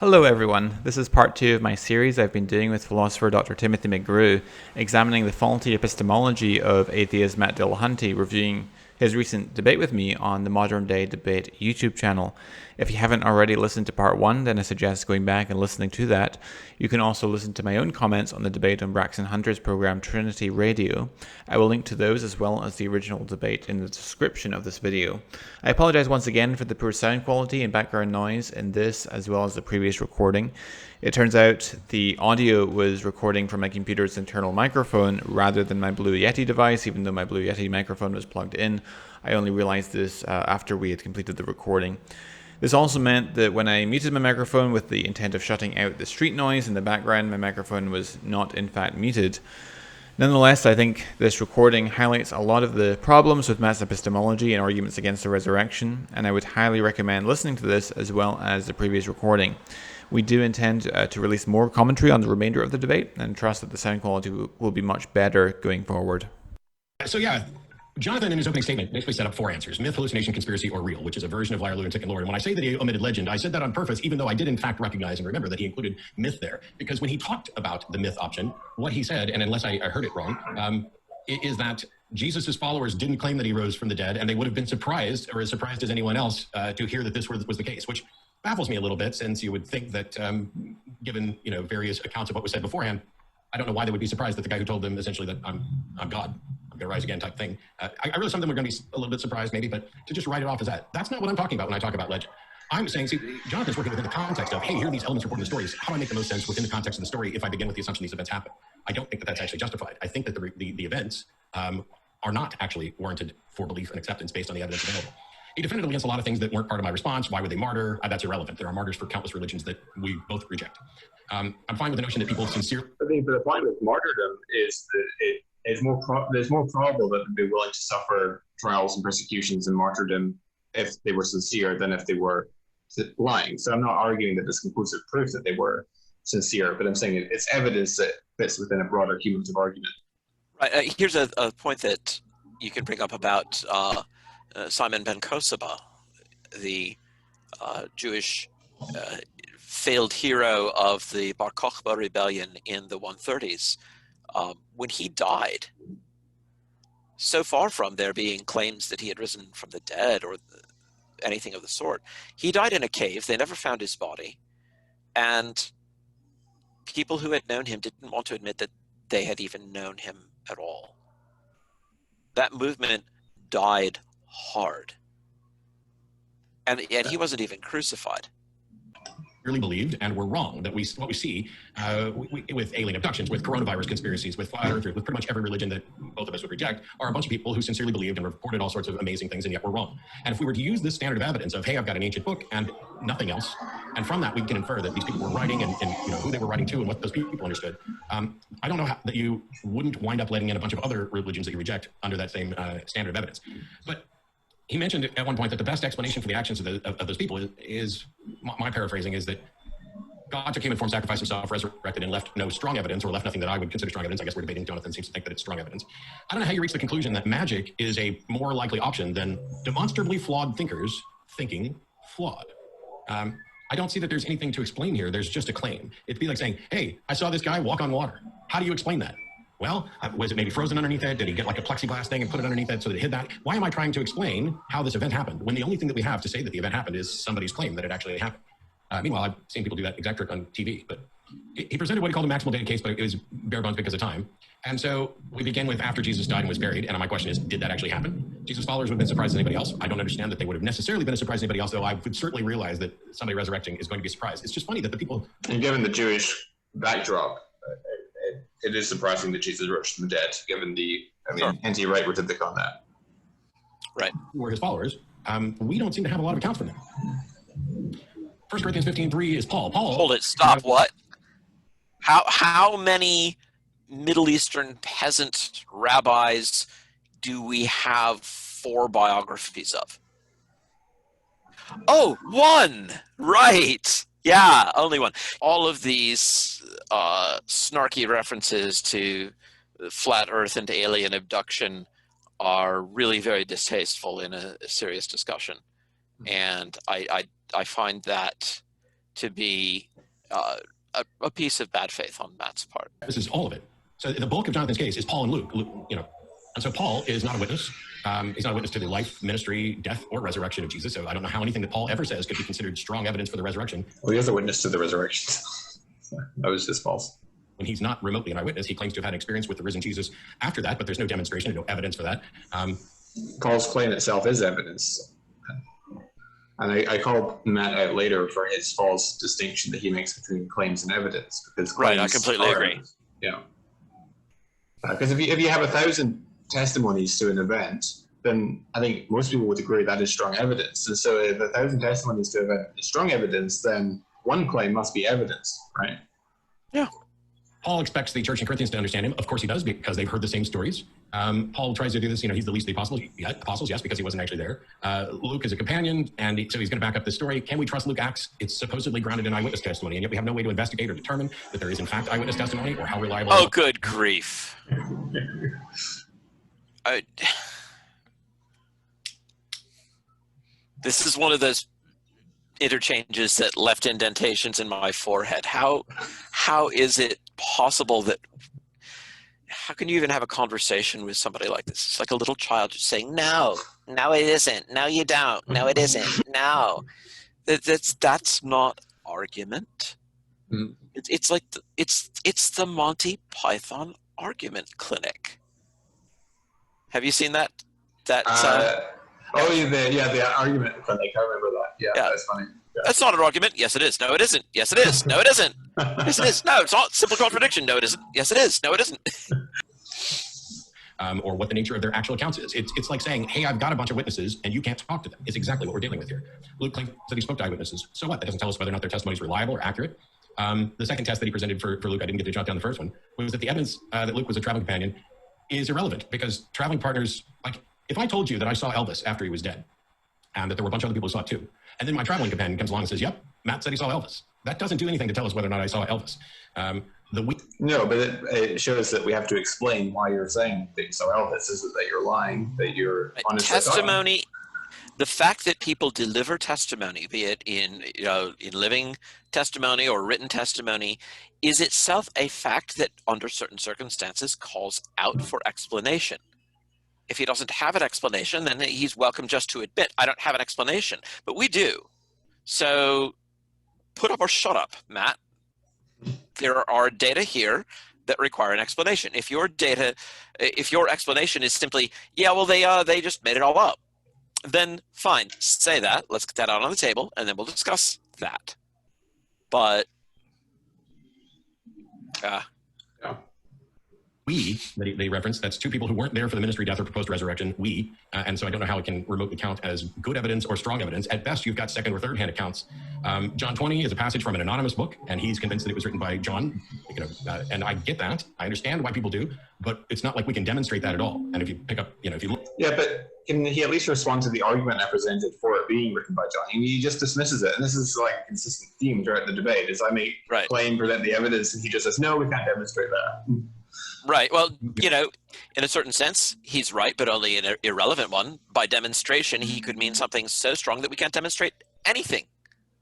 Hello everyone, this is part 2 of my series I've been doing with philosopher Dr. Timothy McGrew, examining the faulty epistemology of atheist Matt Dillahunty, reviewing his recent debate with me on the Modern Day Debate YouTube channel. If you haven't already listened to part 1, then I suggest going back and listening to that. You can also listen to my own comments on the debate on Braxton Hunter's program Trinity Radio. I will link to those as well as the original debate in the description of this video. I apologize once again for the poor sound quality and background noise in this as well as the previous recording. It turns out the audio was recording from my computer's internal microphone rather than my Blue Yeti device, even though my Blue Yeti microphone was plugged in. I only realized this after we had completed the recording. This also meant that when I muted my microphone with the intent of shutting out the street noise in the background, my microphone was not in fact muted. Nonetheless, I think this recording highlights a lot of the problems with Matt's epistemology and arguments against the resurrection, and I would highly recommend listening to this as well as the previous recording. We do intend to release more commentary on the remainder of the debate and trust that the sound quality will be much better going forward. So yeah, Jonathan in his opening statement basically set up 4 answers: myth, hallucination, conspiracy, or real, which is a version of liar, lunatic, and Lord. And when I say that he omitted legend, I said that on purpose, even though I did in fact recognize and remember that he included myth there. Because when he talked about the myth option, what he said, and unless I heard it wrong, is that Jesus' followers didn't claim that he rose from the dead, and they would have been surprised, or as surprised as anyone else, to hear that this was the case, which baffles me a little bit, since you would think that given various accounts of what was said beforehand, I don't know why they would be surprised that the guy who told them essentially that I'm God, I'm going to rise again type thing. I realize some of them are going to be a little bit surprised maybe, but to just write it off as that's not what I'm talking about when I talk about legend. I'm saying, see, Jonathan's working within the context of, hey, here are these elements reported in the stories. How do I make the most sense within the context of the story if I begin with the assumption these events happen? I don't think that that's actually justified. I think that the events are not actually warranted for belief and acceptance based on the evidence available. He defended against a lot of things that weren't part of my response. Why would they martyr? That's irrelevant. There are martyrs for countless religions that we both reject. I'm fine with the notion that people sincerely... I think the point with martyrdom is that there's more probable that they'd be willing to suffer trials and persecutions in martyrdom if they were sincere than if they were lying. So I'm not arguing that there's conclusive proof that they were sincere, but I'm saying it's evidence that fits within a broader cumulative argument. Right. Here's a point that you can bring up about Simon ben Kosaba, the Jewish failed hero of the Bar Kokhba rebellion in the 130s. When he died, so far from there being claims that he had risen from the dead or anything of the sort, he died in a cave. They never found his body, and people who had known him didn't want to admit that they had even known him at all. That movement died hard, and he wasn't even crucified. Really believed and were wrong. That what we see with alien abductions, with coronavirus conspiracies, with flat earthers, with pretty much every religion that both of us would reject, are a bunch of people who sincerely believed and reported all sorts of amazing things, and yet were wrong. And if we were to use this standard of evidence of, hey, I've got an ancient book and nothing else, and from that we can infer that these people were writing and who they were writing to and what those people understood, I don't know how that you wouldn't wind up letting in a bunch of other religions that you reject under that same standard of evidence. But he mentioned at one point that the best explanation for the actions of those people is my paraphrasing, is that God took human form, sacrificed himself, resurrected, and left no strong evidence, or left nothing that I would consider strong evidence. I guess we're debating. Jonathan seems to think that it's strong evidence. I don't know how you reach the conclusion that magic is a more likely option than demonstrably flawed thinkers thinking flawed. I don't see that there's anything to explain here. There's just a claim. It'd be like saying, hey, I saw this guy walk on water. How do you explain that? Well, was it maybe frozen underneath it? Did he get like a plexiglass thing and put it underneath it so that it hid that? Why am I trying to explain how this event happened when the only thing that we have to say that the event happened is somebody's claim that it actually happened? Meanwhile, I've seen people do that exact trick on TV, but he presented what he called a maximal data case, but it was bare bones because of time. And so we begin with after Jesus died and was buried. And my question is, did that actually happen? Jesus' followers would have been surprised as anybody else. I don't understand that they would have necessarily been as surprised as anybody else, though I would certainly realize that somebody resurrecting is going to be surprised. It's just funny that the people... And given the Jewish backdrop, it is surprising that Jesus rose from the dead, given N.T. Wright would have the on that. Right. Who were his followers. We don't seem to have a lot of accounts from them. 1 Corinthians 15:3 is Paul. Hold it. Stop. What? How many Middle Eastern peasant rabbis do we have 4 biographies of? Oh, 1. Right. Yeah, only 1. All of these snarky references to flat Earth and alien abduction are really very distasteful in a serious discussion, and I find that to be a piece of bad faith on Matt's part. This is all of it. So the bulk of Jonathan's case is Paul and Luke, and so Paul is not a witness. He's not a witness to the life, ministry, death, or resurrection of Jesus. So I don't know how anything that Paul ever says could be considered strong evidence for the resurrection. Well, he is a witness to the resurrection. That was just false. When he's not remotely an eyewitness, he claims to have had an experience with the risen Jesus after that, but there's no demonstration, no evidence for that. Paul's claim itself is evidence. And I called Matt out later for his false distinction that he makes between claims and evidence. Because Right, I claims completely agree. Yeah. Because if you have 1,000 testimonies to an event, then I think most people would agree that is strong evidence. And so if 1,000 testimonies to an event is strong evidence, then one claim must be evidence, right? Yeah. Paul expects the church in Corinthians to understand him. Of course he does, because they've heard the same stories. Paul tries to do this, he's the least of the apostles, yes, because he wasn't actually there. Luke is a companion, and so he's going to back up this story. Can we trust Luke Acts? It's supposedly grounded in eyewitness testimony, and yet we have no way to investigate or determine that there is in fact eyewitness testimony or how reliable. Oh, good grief. This is one of those interchanges that left indentations in my forehead. How is it possible that, how can you even have a conversation with somebody like this? It's like a little child just saying, no it isn't, no you don't, no it isn't, no. That's not argument. It's like it's the Monty Python argument clinic. Have you seen that the argument clinic, I remember that. Yeah. That's funny. Yeah. That's not an argument. Yes, it is. No, it isn't. Yes, it is. No, it isn't. Yes, it is. No, it's not. Simple contradiction. No, it isn't. Yes, it is. No, it isn't. Or what the nature of their actual accounts is. It's like saying, hey, I've got a bunch of witnesses and you can't talk to them. It's exactly what we're dealing with here. Luke claims that he spoke to eyewitnesses. So what? That doesn't tell us whether or not their testimony is reliable or accurate. The second test that he presented for Luke, I didn't get to jot down the first one, was that the evidence that Luke was a traveling companion is irrelevant, because traveling partners, like if I told you that I saw Elvis after he was dead and that there were a bunch of other people who saw it too, and then my traveling companion comes along and says, yep, Matt said he saw Elvis. That doesn't do anything to tell us whether or not I saw Elvis. No, but it shows that we have to explain why you're saying that you saw Elvis. Is it that you're lying, that you're honestly testimony? The fact that people deliver testimony, be it in living testimony or written testimony, is itself a fact that under certain circumstances calls out for explanation. If he doesn't have an explanation, then he's welcome just to admit, I don't have an explanation, but we do. So put up or shut up, Matt. There are data here that require an explanation. If your explanation is simply, yeah, well, they just made it all up, then fine, say that. Let's get that out on the table, and then we'll discuss that. But we, they reference, that's two people who weren't there for the ministry, death, or proposed resurrection, and so I don't know how it can remotely count as good evidence or strong evidence. At best, you've got second or third hand accounts. John 20 is a passage from an anonymous book, and he's convinced that it was written by John, and I get that. I understand why people do, but it's not like we can demonstrate that at all. And if you pick up, if you look. Yeah, but can he at least respond to the argument I presented for it being written by John? He just dismisses it, and this is like a consistent theme throughout the debate, is I make claim, present the evidence, and he just says, no, we can't demonstrate that. Right. Well, in a certain sense, he's right, but only in an irrelevant one. By demonstration, he could mean something so strong that we can't demonstrate anything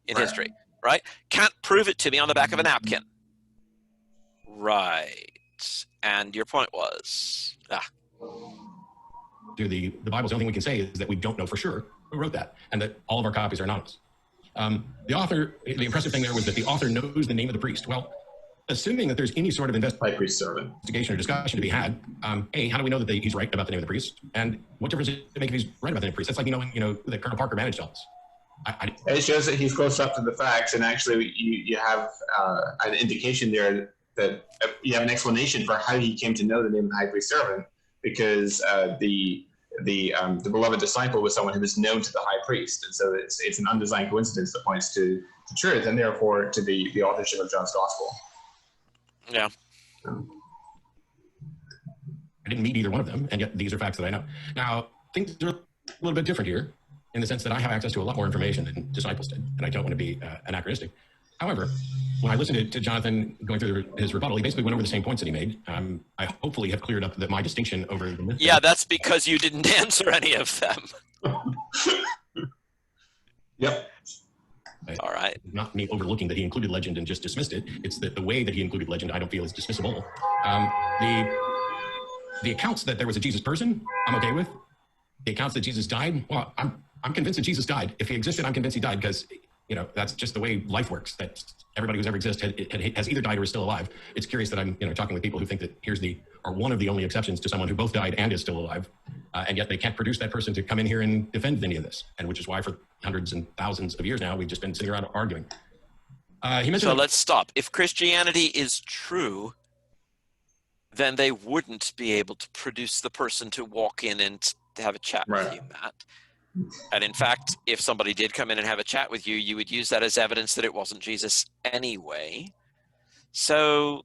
in history, right? Can't prove it to me on the back of a napkin. Right. And your point was? The Bible's the only thing we can say is that we don't know for sure who wrote that, and that all of our copies are anonymous. The impressive thing there was that the author knows the name of the priest. Well, assuming that there's any sort of investigation or discussion to be had, how do we know that he's right about the name of the priest? And what difference does it make if he's right about the name of the priest? That's like knowing, that Colonel Parker managed Elvis. It shows that he's close up to the facts, and actually you have an indication there that you have an explanation for how he came to know the name of the high priest servant, because the beloved disciple was someone who was known to the high priest, and so it's an undesigned coincidence that points to truth, and therefore to the authorship of John's gospel. Yeah. I didn't meet either one of them, and yet these are facts that I know. Now, things are a little bit different here in the sense that I have access to a lot more information than disciples did, and I don't want to be anachronistic. However, when I listened to Jonathan going through his rebuttal, he basically went over the same points that he made. I hopefully have cleared up my distinction over the myth. Yeah, that's because you didn't answer any of them. Yep. All right. Not me overlooking that he included legend and just dismissed it. It's that the way that he included legend I don't feel is dismissible. The accounts that there was a Jesus person, I'm okay with. The accounts that Jesus died, well, I'm convinced that Jesus died. If he existed, I'm convinced he died because, that's just the way life works. That everybody who's ever existed has either died or is still alive. It's curious that I'm, talking with people who think that are one of the only exceptions to someone who both died and is still alive, and yet they can't produce that person to come in here and defend any of this, and which is why for hundreds and thousands of years now we've just been sitting around arguing. So let's stop. If Christianity is true, then they wouldn't be able to produce the person to walk in and to have a chat with you, Matt. And in fact, if somebody did come in and have a chat with you, you would use that as evidence that it wasn't Jesus anyway. So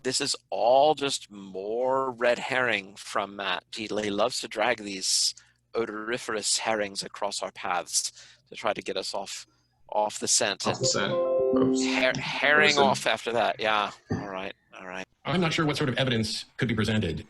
this is all just more red herring from Matt. He loves to drag these odoriferous herrings across our paths to try to get us off the scent. Off the scent. Herring off after that. Yeah. All right. I'm not sure what sort of evidence could be presented,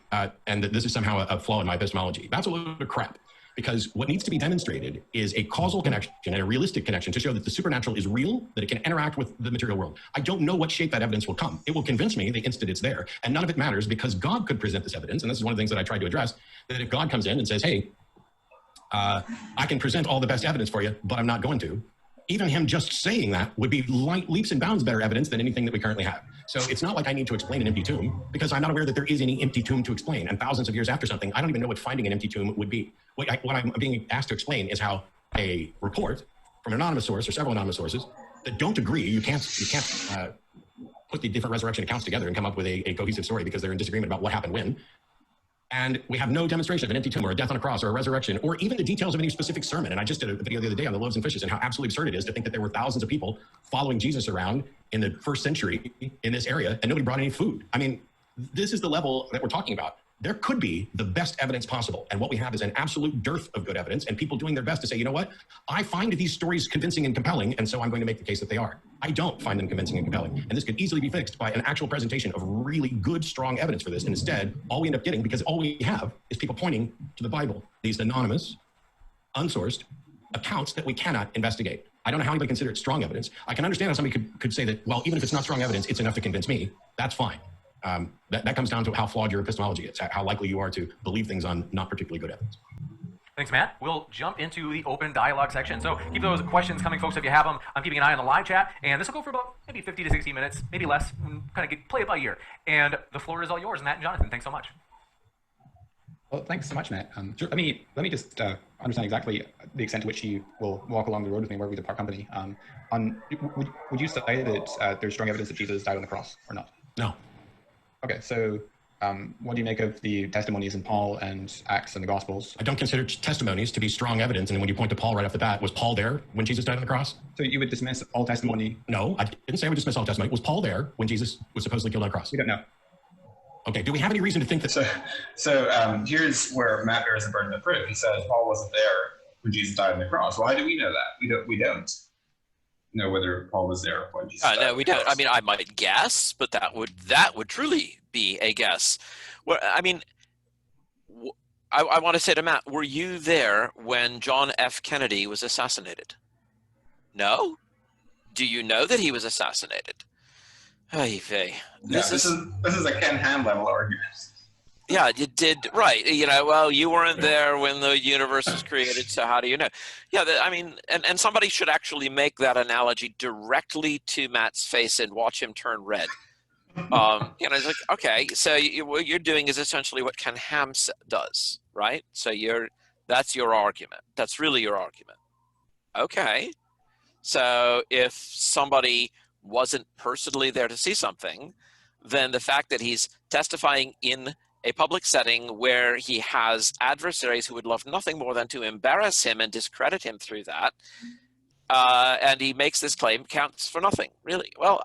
and that this is somehow a flaw in my epistemology. That's a load of crap. Because what needs to be demonstrated is a causal connection and a realistic connection to show that the supernatural is real, that it can interact with the material world. I don't know what shape that evidence will come. It will convince me the instant it's there, and none of it matters because God could present this evidence, and this is one of the things that I tried to address, that if God comes in and says, hey, I can present all the best evidence for you, but I'm not going to, even him just saying that would be leaps and bounds better evidence than anything that we currently have. So it's not like I need to explain an empty tomb because I'm not aware that there is any empty tomb to explain. And thousands of years after something, I don't even know what finding an empty tomb would be. What I'm being asked to explain is how a report from an anonymous source or several anonymous sources that don't agree, you can't put the different resurrection accounts together and come up with a cohesive story because they're in disagreement about what happened when. And we have no demonstration of an empty tomb or a death on a cross or a resurrection or even the details of any specific sermon. And I just did a video the other day on the loaves and fishes and how absolutely absurd it is to think that there were thousands of people following Jesus around in the first century in this area and nobody brought any food. I mean, this is the level that we're talking about. There could be the best evidence possible. And what we have is an absolute dearth of good evidence and people doing their best to say, you know what? I find these stories convincing and compelling, and so I'm going to make the case that they are. I don't find them convincing and compelling. And this could easily be fixed by an actual presentation of really good, strong evidence for this. And instead, all we end up getting, because all we have is people pointing to the Bible, these anonymous, unsourced accounts that we cannot investigate. I don't know how anybody consider it strong evidence. I can understand how somebody could say that, well, even if it's not strong evidence, it's enough to convince me. That's fine. That comes down to how flawed your epistemology is, how likely you are to believe things on not particularly good evidence. Thanks, Matt. We'll jump into the open dialogue section. So keep those questions coming, folks, if you have them. I'm keeping an eye on the live chat, and this will go for about maybe 50 to 60 minutes, maybe less, kind of play it by ear. And the floor is all yours, Matt and Jonathan. Thanks so much. Well, thanks so much, Matt. Let me just understand exactly the extent to which you will walk along the road with me where we depart company. Would you say that there's strong evidence that Jesus died on the cross or not? No. Okay, so what do you make of the testimonies in Paul and Acts and the Gospels? I don't consider testimonies to be strong evidence. And when you point to Paul right off the bat, was Paul there when Jesus died on the cross? So you would dismiss all testimony? No, I didn't say I would dismiss all testimony. Was Paul there when Jesus was supposedly killed on the cross? We don't know. Okay, do we have any reason to think that? So here's where Matt bears the burden of proof. He says Paul wasn't there when Jesus died on the cross. Why do we know that? We don't know whether Paul was there when Jesus died. No, we don't. I mean, I might guess, but that would truly be a guess. Well, I mean, I want to say to Matt, were you there when John F. Kennedy was assassinated? No? Do you know that he was assassinated? Ay vey. This is a Ken Ham level argument. Yeah, you did, right. Well, you weren't there when the universe was created, so how do you know? Yeah, I mean, and somebody should actually make that analogy directly to Matt's face and watch him turn red. It's like, okay, so what you're doing is essentially what Ken Ham does, right? So that's your argument. That's really your argument. Okay. So if somebody wasn't personally there to see something, then the fact that he's testifying in a public setting where he has adversaries who would love nothing more than to embarrass him and discredit him through that, and he makes this claim, counts for nothing, really. Well,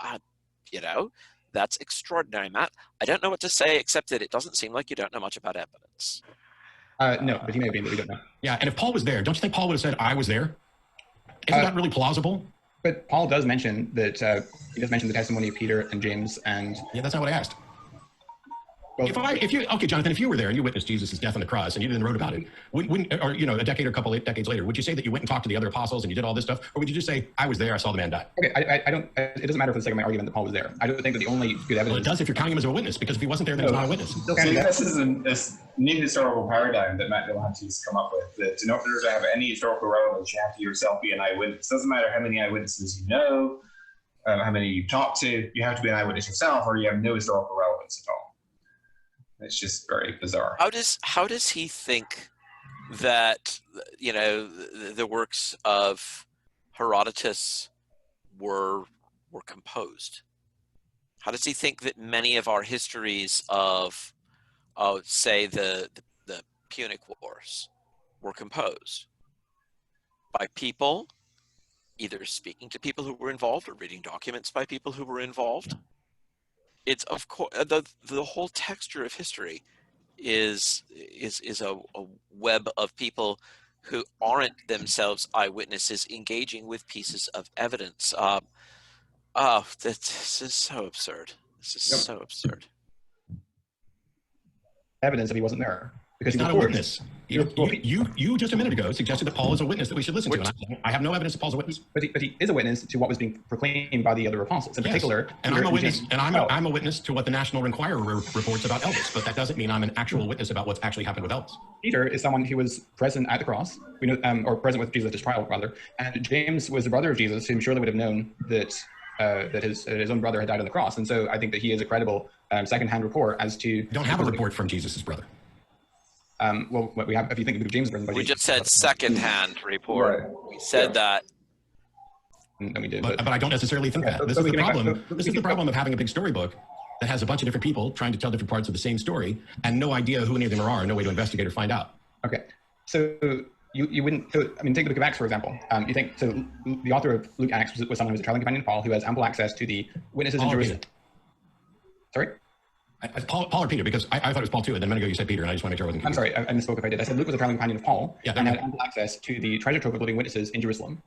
that's extraordinary, Matt. I don't know what to say except that it doesn't seem like you don't know much about evidence. No, but he may have been, but we don't know. Yeah, and if Paul was there, don't you think Paul would have said, I was there? Isn't that really plausible? But Paul does mention that, he does mention the testimony of Peter and James and... Yeah, that's not what I asked. Well, Okay, Jonathan, if you were there and you witnessed Jesus' death on the cross and you then wrote about it, wouldn't, or a decade or a couple of decades later, would you say that you went and talked to the other apostles and you did all this stuff, or would you just say, I was there, I saw the man die? okay, I don't. It doesn't matter for the sake of my argument that Paul was there. I don't think that the only good evidence. Well, it does if you're counting him as a witness, because if he wasn't there, then he's not a witness. Still See, counting that. this is this new historical paradigm that Matt Dillahunty's come up with. That in order to have any historical relevance, you have to yourself be an eyewitness. It doesn't matter how many eyewitnesses you know, how many you talk to. You have to be an eyewitness yourself, or you have no historical relevance at all. It's just very bizarre. How does he think that the works of Herodotus were composed? How does he think that many of our histories of say the Punic Wars were composed? By people either speaking to people who were involved or reading documents by people who were involved? It's of course the whole texture of history is a web of people who aren't themselves eyewitnesses engaging with pieces of evidence. This is so absurd. This is so absurd. Evidence that he wasn't there because He's not a witness. You just a minute ago suggested that Paul is a witness that we should listen to. And I have no evidence that Paul's a witness. But he is a witness to what was being proclaimed by the other apostles. In particular, and I'm a witness. And I'm a witness to what the National Enquirer reports about Elvis. But that doesn't mean I'm an actual witness about what's actually happened with Elvis. Peter is someone who was present at the cross. We know, or present with Jesus at his trial, rather. And James was the brother of Jesus, who surely would have known that his own brother had died on the cross. And so I think that he is a credible secondhand report as to. You don't have a report from Jesus' brother. Well, what we have, if you think of James, we just said second-hand report. Right. We said that. And we did, but I don't necessarily think that. This is the problem. This is the problem of having a big storybook that has a bunch of different people trying to tell different parts of the same story and no idea who any of them are and no way to investigate or find out. Okay, so you wouldn't. So I mean, take the book of Acts for example. You think so? The author of Luke Acts was someone who was a traveling companion of Paul who has ample access to the witnesses in Jerusalem. Sorry. Paul or Peter, because I thought it was Paul too, and then a minute ago you said Peter, and I just want to make sure I wasn't confused. I'm sorry, I misspoke if I did. I said Luke was a traveling companion of Paul, and had ample access to the treasure trove of living witnesses in Jerusalem.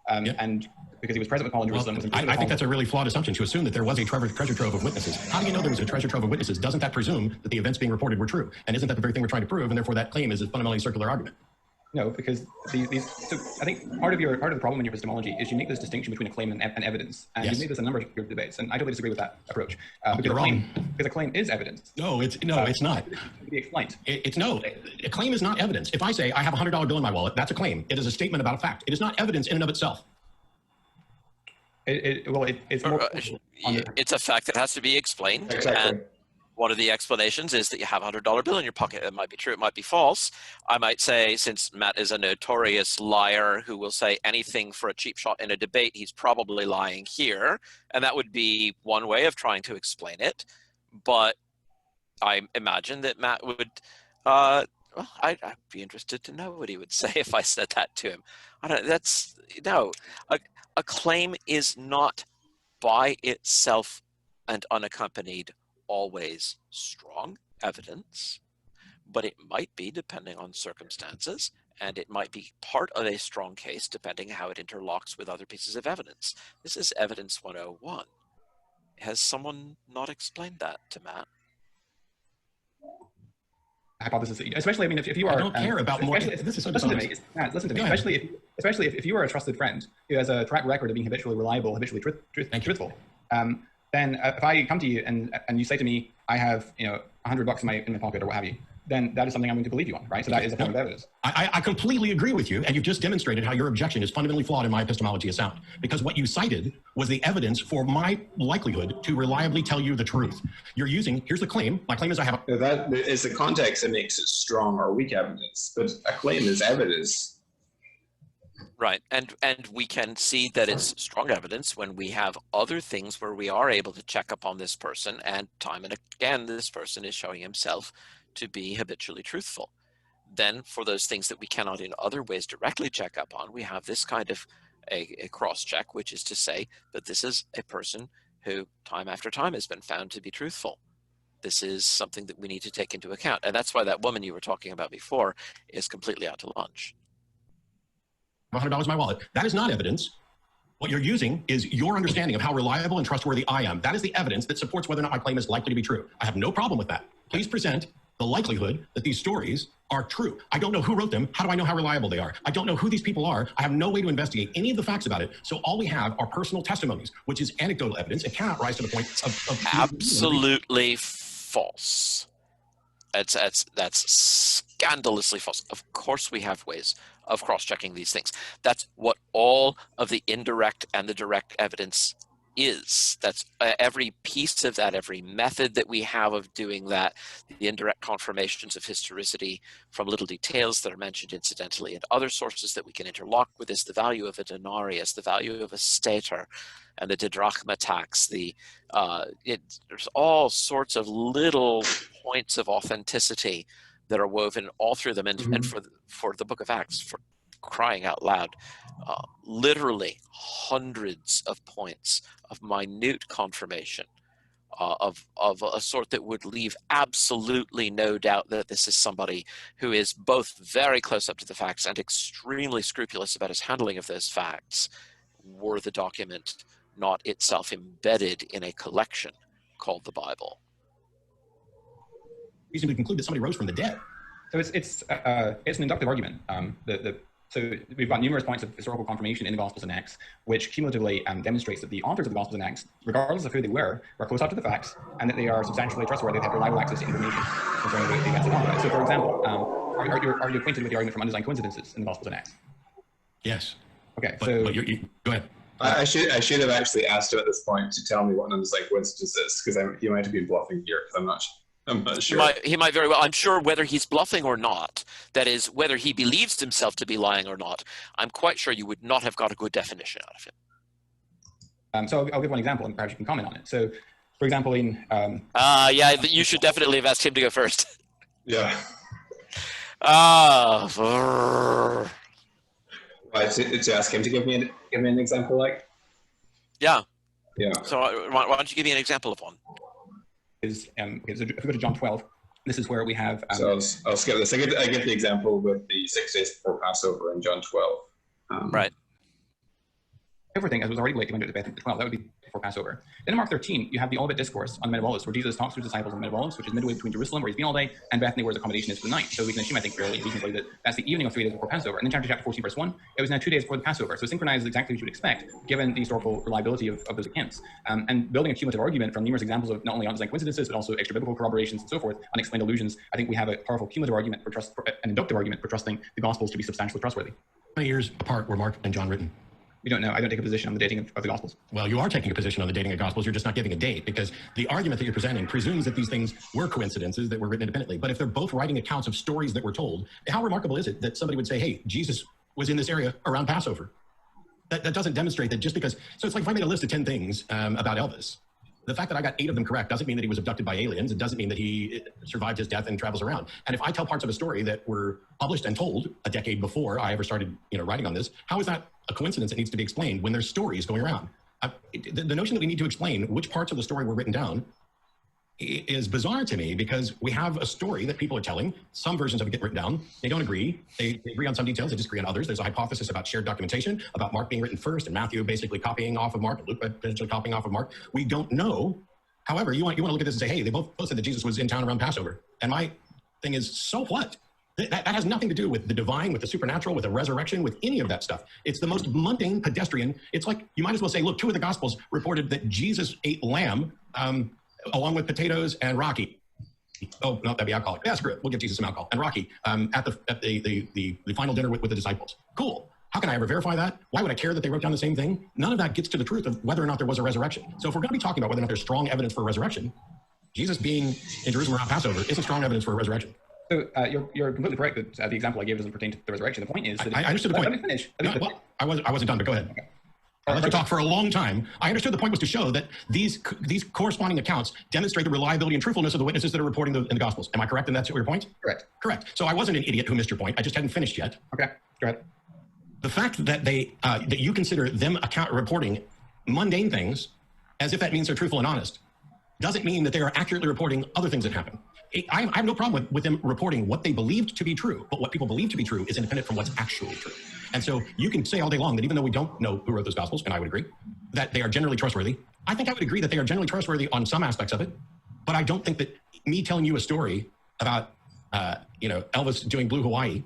And because he was present with Paul in Jerusalem. I think that's a really flawed assumption to assume that there was a treasure trove of witnesses. How do you know there was a treasure trove of witnesses? Doesn't that presume that the events being reported were true? And isn't that the very thing we're trying to prove? And therefore that claim is a fundamentally circular argument. No, because these. So I think part of the problem in your epistemology is you make this distinction between a claim and evidence, and you've made this a number of your debates, and I totally disagree with that approach. You're wrong. Because a claim is evidence. No, it's not. To be explained. A claim is not evidence. If I say I have a $100 bill in my wallet, that's a claim. It is a statement about a fact. It is not evidence in and of itself. It's more. It's a fact that has to be explained. Exactly. And one of the explanations is that you have a $100 bill in your pocket. It might be true, it might be false. I might say, since Matt is a notorious liar who will say anything for a cheap shot in a debate, he's probably lying here. And that would be one way of trying to explain it. But I imagine that Matt would, I'd be interested to know what he would say if I said that to him. A claim is not by itself and unaccompanied always strong evidence, but it might be depending on circumstances, and it might be part of a strong case depending how it interlocks with other pieces of evidence. This is evidence 101. Has someone not explained that to Matt? Hypothesis, especially, I mean, if you are. I don't care about more. This is so dishonest. Listen to me. Especially if you are a trusted friend who has a track record of being habitually reliable, habitually truthful. Then if I come to you and you say to me, I have $100 in my pocket or what have you, then that is something I'm going to believe you on, right? So that is a form of evidence. I completely agree with you, and you've just demonstrated how your objection is fundamentally flawed and my epistemology is sound. Because what you cited was the evidence for my likelihood to reliably tell you the truth. Here's the claim. My claim is I have a... That is the context that makes it strong or weak evidence, but a claim is evidence. Right, and we can see that it's strong evidence when we have other things where we are able to check up on this person, and time and again this person is showing himself to be habitually truthful. Then for those things that we cannot in other ways directly check up on, we have this kind of a cross-check, which is to say that this is a person who time after time has been found to be truthful. This is something that we need to take into account, and that's why that woman you were talking about before is completely out to lunch. $100 in my wallet. That is not evidence. What you're using is your understanding of how reliable and trustworthy I am. That is the evidence that supports whether or not my claim is likely to be true. I have no problem with that. Please present the likelihood that these stories are true. I don't know who wrote them. How do I know how reliable they are? I don't know who these people are. I have no way to investigate any of the facts about it. So all we have are personal testimonies, which is anecdotal evidence. It cannot rise to the point of Absolutely false. That's scandalously false. Of course we have ways of cross-checking these things. That's what all of the indirect and the direct evidence is. That's every piece of that, every method that we have of doing that, the indirect confirmations of historicity from little details that are mentioned incidentally and other sources that we can interlock with is the value of a denarius, the value of a stater, and the didrachma tax. There's all sorts of little points of authenticity that are woven all through them. And for the book of Acts, for crying out loud, literally hundreds of points of minute confirmation of a sort that would leave absolutely no doubt that this is somebody who is both very close up to the facts and extremely scrupulous about his handling of those facts, were the document not itself embedded in a collection called the Bible. Reasonably conclude that somebody rose from the dead. So it's an inductive argument. So we've got numerous points of historical confirmation in the Gospels and Acts, which cumulatively demonstrates that the authors of the Gospels and Acts, regardless of who they were close up to the facts, and that they are substantially trustworthy, they have reliable access to information concerning the events of conflict. So, for example, are you acquainted with the argument from undesigned coincidences in the Gospels and Acts? Yes. Okay, but go ahead. I should have actually asked him at this point to tell me what an undesigned coincidence is, because he might have been bluffing here, because I'm not sure. He might very well. I'm sure whether he's bluffing or not, that is, whether he believes himself to be lying or not, I'm quite sure you would not have got a good definition out of him. So I'll give one example, and perhaps you can comment on it. So, for example, in... yeah, you should definitely have asked him to go first. Yeah. To ask him to give me an example, like? Yeah. Yeah. So why don't you give me an example of one? So if we go to John 12, this is where we have... so I'll skip this. I give the example with the 6 days before Passover in John 12. Right. Everything, as was already late, went to Beth at 12. That would be before Passover. Then in Mark 13, you have the Olivet Discourse on the Mount of Olives, where Jesus talks to his disciples on the Mount of Olives, which is midway between Jerusalem, where he's been all day, and Bethany, where his accommodation is for the night. So we can assume, I think, fairly reasonably that that's the evening of 3 days before Passover. And then chapter 14, verse 1, it was now 2 days before the Passover. So synchronized exactly what you would expect, given the historical reliability of those accounts. And building a cumulative argument from numerous examples of not only undesigned coincidences, but also extra biblical corroborations and so forth, unexplained allusions, I think we have a powerful cumulative argument an inductive argument for trusting the Gospels to be substantially trustworthy. How many years apart were Mark and John written? We don't know. I don't take a position on the dating of the Gospels. Well, you are taking a position on the dating of Gospels. You're just not giving a date, because the argument that you're presenting presumes that these things were coincidences that were written independently. But if they're both writing accounts of stories that were told, how remarkable is it that somebody would say, hey, Jesus was in this area around Passover? That doesn't demonstrate that just because... So it's like if I made a list of 10 things about Elvis, the fact that I got 8 of them correct doesn't mean that he was abducted by aliens. It doesn't mean that he survived his death and travels around. And if I tell parts of a story that were published and told a decade before I ever started writing on this, how is that a coincidence that needs to be explained when there's stories going around? The notion that we need to explain which parts of the story were written down is bizarre to me, because we have a story that people are telling. Some versions of it get written down. They don't agree. They agree on some details. They disagree on others. There's a hypothesis about shared documentation, about Mark being written first and Matthew basically copying off of Mark, and Luke potentially copying off of Mark. We don't know. However, you want to look at this and say, hey, they both said that Jesus was in town around Passover. And my thing is, so what? That has nothing to do with the divine, with the supernatural, with the resurrection, with any of that stuff. It's the most mundane, pedestrian. It's like, you might as well say, look, 2 of the Gospels reported that Jesus ate lamb along with potatoes and Rocky. Oh, no, that'd be alcoholic. Yeah, screw it. We'll give Jesus some alcohol. And Rocky at the final dinner with the disciples. Cool. How can I ever verify that? Why would I care that they wrote down the same thing? None of that gets to the truth of whether or not there was a resurrection. So if we're going to be talking about whether or not there's strong evidence for a resurrection, Jesus being in Jerusalem around Passover isn't strong evidence for a resurrection. So you're completely correct that the example I gave doesn't pertain to the resurrection. The point is that... I understood the point. Let me finish. Well, I wasn't done, but go ahead. Okay. I let you talk for a long time. I understood the point was to show that these corresponding accounts demonstrate the reliability and truthfulness of the witnesses that are reporting in the Gospels. Am I correct in that's your point? Correct. Correct. So I wasn't an idiot who missed your point. I just hadn't finished yet. Okay, go ahead. The fact that that you consider them reporting mundane things as if that means they're truthful and honest doesn't mean that they are accurately reporting other things that happen. I have no problem with them reporting what they believed to be true, but what people believe to be true is independent from what's actually true. And so you can say all day long that even though we don't know who wrote those Gospels, and I would agree, that they are generally trustworthy. I think I would agree that they are generally trustworthy on some aspects of it, but I don't think that me telling you a story about, Elvis doing Blue Hawaii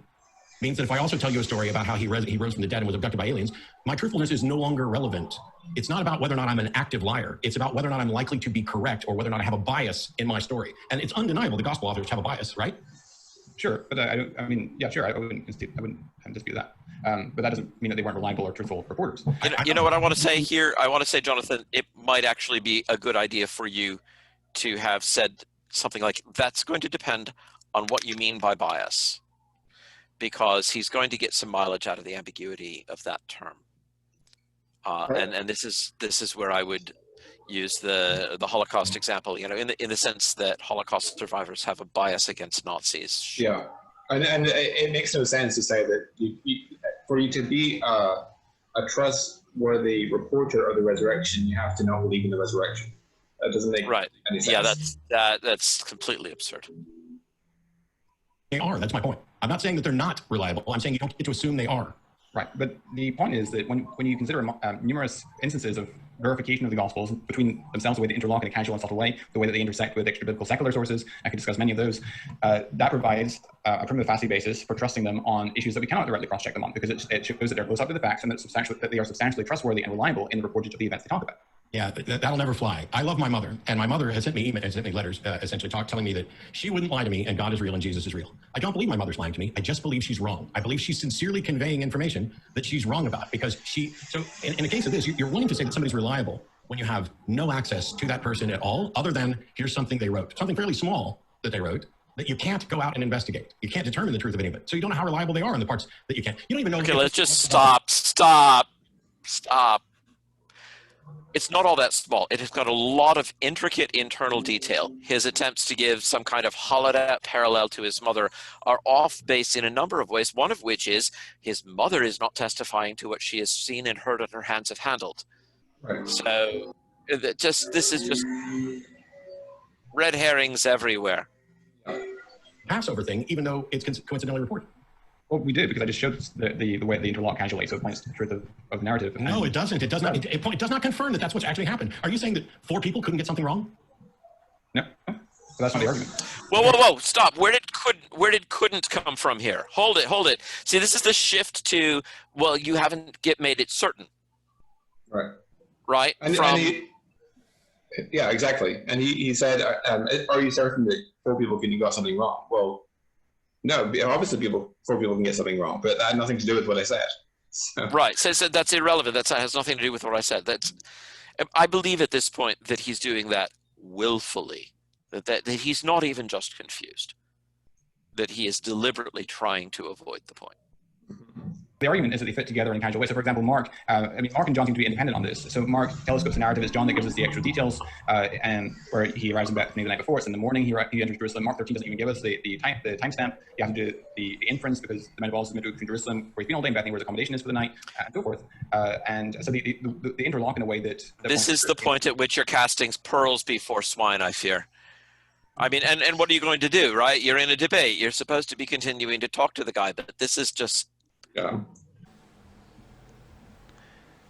means that if I also tell you a story about how he rose from the dead and was abducted by aliens, my truthfulness is no longer relevant. It's not about whether or not I'm an active liar. It's about whether or not I'm likely to be correct or whether or not I have a bias in my story. And it's undeniable the gospel authors have a bias, right? Sure, but I wouldn't dispute that. But that doesn't mean that they weren't reliable or truthful reporters. You know what I want to say here? I want to say, Jonathan, it might actually be a good idea for you to have said something like, that's going to depend on what you mean by bias, because he's going to get some mileage out of the ambiguity of that term. And this is where I would use the Holocaust example, in the sense that Holocaust survivors have a bias against Nazis. Yeah, and it makes no sense to say that for you to be a trustworthy reporter of the resurrection, you have to not believe in the resurrection. That doesn't make any sense. Yeah, that's completely absurd. They are. That's my point. I'm not saying that they're not reliable. I'm saying you don't get to assume they are. Right, but the point is that when you consider numerous instances of verification of the Gospels between themselves, the way they interlock in a casual and subtle way, the way that they intersect with extra-biblical secular sources, I could discuss many of those, that provides a prima facie basis for trusting them on issues that we cannot directly cross-check them on, because it shows that they're close up to the facts and that they are substantially trustworthy and reliable in the reportage of the events they talk about. Yeah, that'll never fly. I love my mother, and my mother has sent me letters, essentially telling me that she wouldn't lie to me, and God is real and Jesus is real. I don't believe my mother's lying to me. I just believe she's wrong. I believe she's sincerely conveying information that she's wrong about, because so in the case of this, you're willing to say that somebody's reliable when you have no access to that person at all, other than here's something they wrote, something fairly small that they wrote, that you can't go out and investigate. You can't determine the truth of any of it. So you don't know how reliable they are in the parts that you can't. You don't even know. Okay, let's just stop. It's not all that small. It has got a lot of intricate internal detail. His attempts to give some kind of hollowed out parallel to his mother are off base in a number of ways, one of which is his mother is not testifying to what she has seen and heard and her hands have handled. Right. So this is just red herrings everywhere. Passover thing, even though it's coincidentally reported. Well, we do, because I just showed the way they interlock casually, so it points to the truth of narrative. No, it doesn't. It does not. It does not confirm that that's what's actually happened. Are you saying that 4 people couldn't get something wrong? No, so that's not the argument. Whoa! Stop. Where did couldn't come from here? Hold it. See, this is the shift to, well, you haven't made it certain. Right. Yeah, exactly. And he said, "Are you certain that 4 people can got something wrong?" Well, no, obviously 4 people can get something wrong, but that had nothing to do with what I said. So. Right. So that's irrelevant. That has nothing to do with what I said. I believe at this point that he's doing that willfully, that he's not even just confused, that he is deliberately trying to avoid the point. The argument is that they fit together in a casual way. So, for example, Mark and John seem to be independent on this. So Mark telescopes the narrative. It's John that gives us the extra details, and where he arrives in Bethany the night before. It's in the morning. He enters Jerusalem. Mark 13 doesn't even give us the timestamp. You have to do the inference, because the men of all is between Jerusalem, where he's been all day, in Bethany, where his accommodation is for the night, and so forth. And so they interlock in a way that this is the point at which you're casting pearls before swine, I fear. I mean, and what are you going to do, right? You're in a debate. You're supposed to be continuing to talk to the guy, but this is just... Yeah.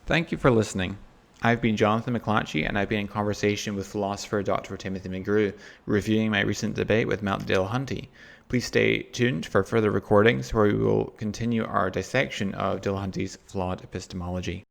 Thank you for listening. I've been Jonathan McClatchy, and I've been in conversation with philosopher Dr. Timothy McGrew, reviewing my recent debate with Matt Dillahunty. Please stay tuned for further recordings where we will continue our dissection of Dillahunty's flawed epistemology.